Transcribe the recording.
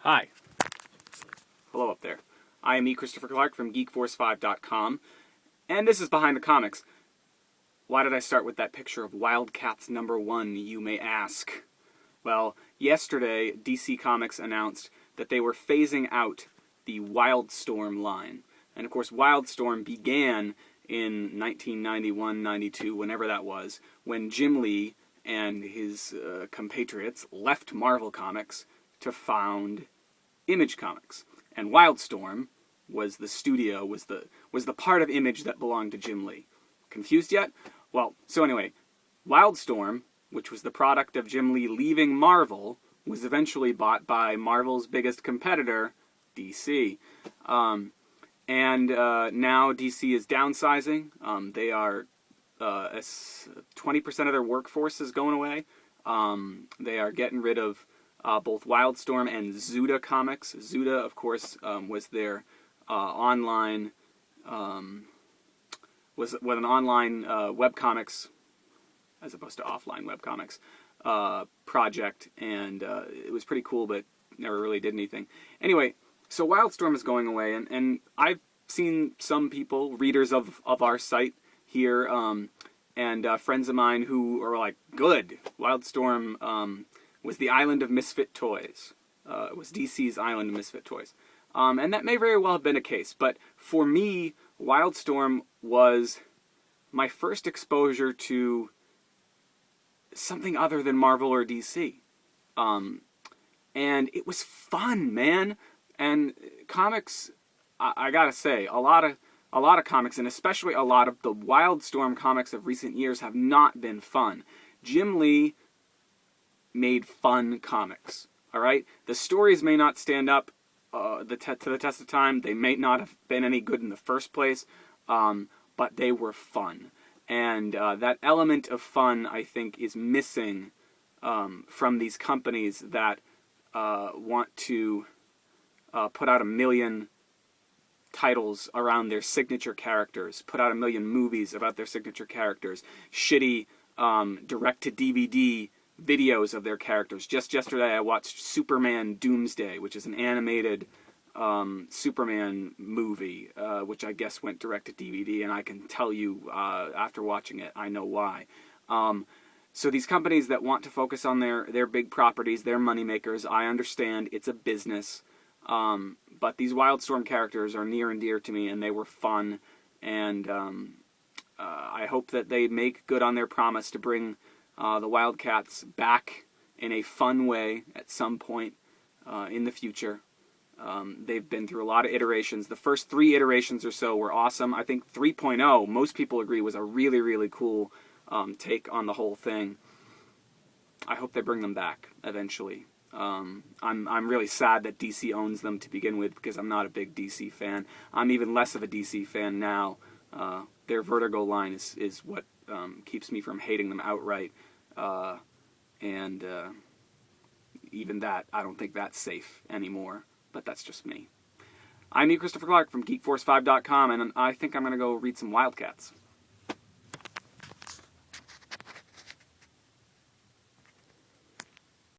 Hi. Hello up there. I am Christopher Clark from GeekForce5.com, and this is Behind the Comics. Why did I start with that picture of Wildcats #1, you may ask? Well, yesterday, DC Comics announced that they were phasing out the Wildstorm line. And of course, Wildstorm began in 1991-92, whenever that was, when Jim Lee and his compatriots left Marvel Comics to found Image Comics. And Wildstorm was the studio, was the part of Image that belonged to Jim Lee. Confused yet? Well, so anyway, Wildstorm, which was the product of Jim Lee leaving Marvel, was eventually bought by Marvel's biggest competitor, DC. And now DC is downsizing. They are 20% of their workforce is going away. They are getting rid of both Wildstorm and Zuda Comics. Zuda, of course, was their online was an online webcomics, as opposed to offline webcomics project, and it was pretty cool, but never really did anything. Anyway, so Wildstorm is going away, and I've seen some people, readers of our site here, and friends of mine who are like, good, Wildstorm was the island of misfit toys. It was DC's island of misfit toys. And that may very well have been a case, but for me, Wildstorm was my first exposure to something other than Marvel or DC. And it was fun, man. And comics, I gotta say, a lot of comics, and especially a lot of the Wildstorm comics of recent years, have not been fun. Jim Lee made fun comics, all right? The stories may not stand up to the test of time. They may not have been any good in the first place, but they were fun. And that element of fun, I think, is missing from these companies that want to put out 1 million titles around their signature characters, put out 1 million movies about their signature characters, shitty direct-to-DVD videos of their characters. Just yesterday I watched Superman Doomsday, which is an animated Superman movie, which I guess went direct to DVD, and I can tell you after watching it, I know why. So these companies that want to focus on their big properties, their moneymakers, I understand it's a business, but these Wildstorm characters are near and dear to me, and they were fun, and I hope that they make good on their promise to bring the Wildcats back in a fun way at some point in the future. They've been through a lot of iterations. The first 3 iterations or so were awesome. I think 3.0, most people agree, was a really, really cool take on the whole thing. I hope they bring them back eventually. I'm really sad that DC owns them to begin with, because I'm not a big DC fan. I'm even less of a DC fan now. Their Vertigo line is what keeps me from hating them outright, and even that, I don't think that's safe anymore, but that's just me. I'm Christopher Clark from GeekForce5.com, and I think I'm going to go read some Wildcats.